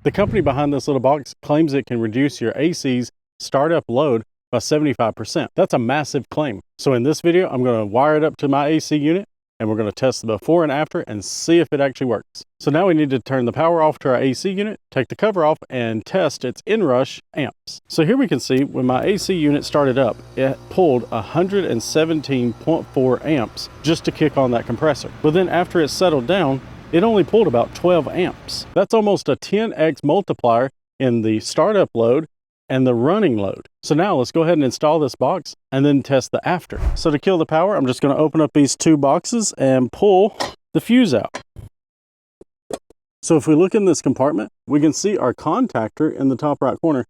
The company behind this little box claims it can reduce your AC's startup load by 75%. That's a massive claim. So in this video, I'm going to wire it up to my AC unit and we're going to test the before and after and see if it actually works. So now we need to turn the power off to our AC unit, take the cover off, and test its inrush amps. So here we can see when my AC unit started up, it pulled 117.4 amps just to kick on that compressor. But then after it settled down, it only pulled about 12 amps. That's almost a 10x multiplier in the startup load and the running load. So now let's go ahead and install this box and then test the after. So to kill the power, I'm just going to open up these two boxes and pull the fuse out. So if we look in this compartment, we can see our contactor in the top right corner,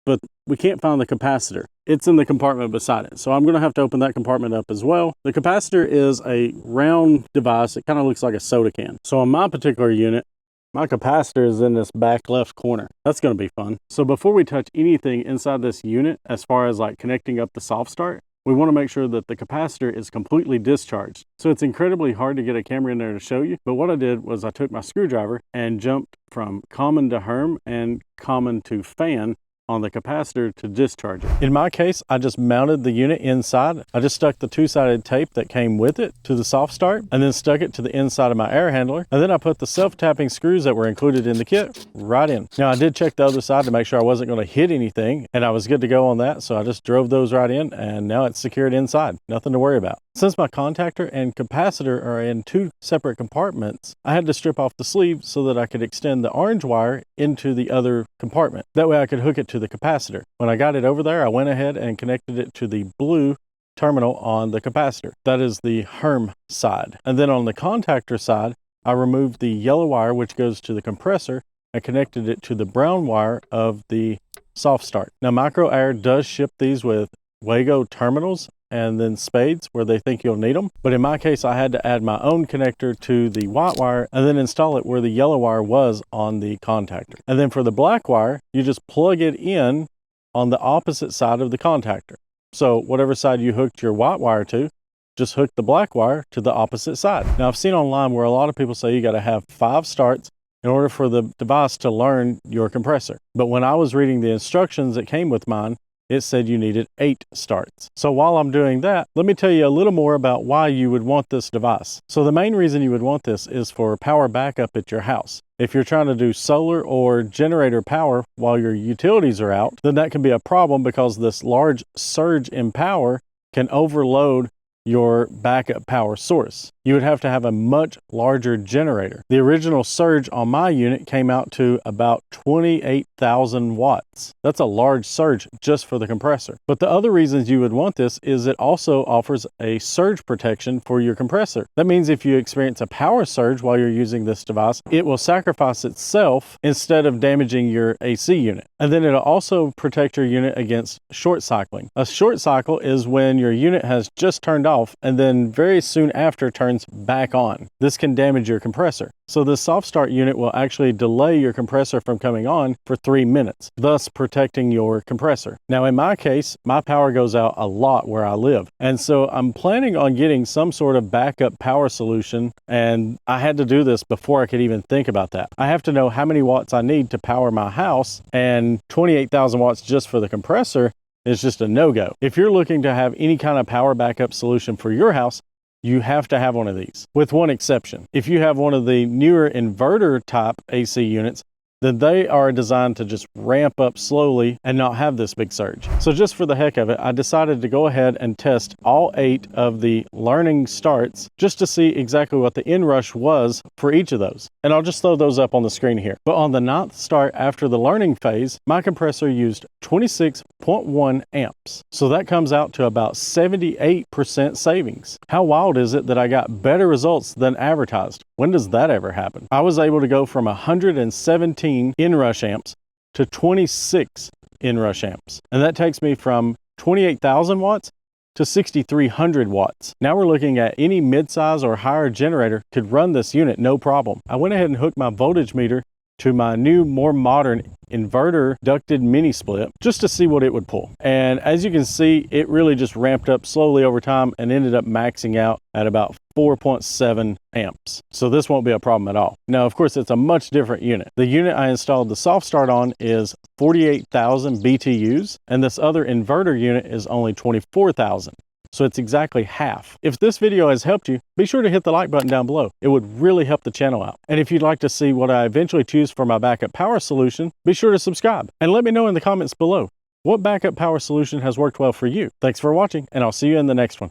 but we can't find the capacitor. It's in the compartment beside it. So I'm going to have to open that compartment up as well. The capacitor is a round device. It kind of looks like a soda can. So on my particular unit, my capacitor is in this back left corner. That's going to be fun. So before we touch anything inside this unit, as far as like connecting up the soft start, we want to make sure that the capacitor is completely discharged. So it's incredibly hard to get a camera in there to show you. But what I did was I took my screwdriver and jumped from common to Herm and common to fan on the capacitor to discharge it. In my case, I just mounted the unit inside. I just stuck the two-sided tape that came with it to the soft start and then stuck it to the inside of my air handler. And then I put the self-tapping screws that were included in the kit right in. Now I did check the other side to make sure I wasn't going to hit anything, and I was good to go on that. So I just drove those right in and now it's secured inside. Nothing to worry about. Since my contactor and capacitor are in two separate compartments, I had to strip off the sleeve so that I could extend the orange wire into the other compartment. That way I could hook it to the capacitor. When I got it over there, I went ahead and connected it to the blue terminal on the capacitor. That is the Herm side. And then on the contactor side, I removed the yellow wire which goes to the compressor and connected it to the brown wire of the soft start. Now Micro-Air does ship these with Wago terminals and then spades where they think you'll need them. But in my case, I had to add my own connector to the white wire and then install it where the yellow wire was on the contactor. And then for the black wire, you just plug it in on the opposite side of the contactor. So whatever side you hooked your white wire to, just hook the black wire to the opposite side. Now I've seen online where a lot of people say you got to have 5 starts in order for the device to learn your compressor. But when I was reading the instructions that came with mine, it said you needed 8 starts. So while I'm doing that, let me tell you a little more about why you would want this device. So the main reason you would want this is for power backup at your house. If you're trying to do solar or generator power while your utilities are out, then that can be a problem because this large surge in power can overload your backup power source. You would have to have a much larger generator. The original surge on my unit came out to about 28,000 watts. That's a large surge just for the compressor. But the other reasons you would want this is it also offers a surge protection for your compressor. That means if you experience a power surge while you're using this device, it will sacrifice itself instead of damaging your AC unit. And then it'll also protect your unit against short cycling. A short cycle is when your unit has just turned off and then very soon after turns back on. This can damage your compressor. So the soft start unit will actually delay your compressor from coming on for 3 minutes, thus protecting your compressor. Now in my case, my power goes out a lot where I live. And so I'm planning on getting some sort of backup power solution, and I had to do this before I could even think about that. I have to know how many watts I need to power my house, and 28,000 watts just for the compressor is just a no-go. If you're looking to have any kind of power backup solution for your house, you have to have one of these, with one exception. If you have one of the newer inverter type AC units, then they are designed to just ramp up slowly and not have this big surge. So just for the heck of it, I decided to go ahead and test all 8 of the learning starts just to see exactly what the inrush was for each of those. And I'll just throw those up on the screen here. But on the 9th start after the learning phase, my compressor used 26.1 amps. So that comes out to about 78% savings. How wild is it that I got better results than advertised? When does that ever happen? I was able to go from 117 inrush amps to 26 inrush amps. And that takes me from 28,000 watts to 6,300 watts. Now we're looking at any mid-size or higher generator could run this unit no problem. I went ahead and hooked my voltage meter to my new, more modern inverter ducted mini split just to see what it would pull. And as you can see, it really just ramped up slowly over time and ended up maxing out at about 4.7 amps. So this won't be a problem at all. Now, of course, it's a much different unit. The unit I installed the soft start on is 48,000 BTUs, and this other inverter unit is only 24,000. So it's exactly half. If this video has helped you, be sure to hit the like button down below. It would really help the channel out. And if you'd like to see what I eventually choose for my backup power solution, be sure to subscribe. And let me know in the comments below, what backup power solution has worked well for you? Thanks for watching, and I'll see you in the next one.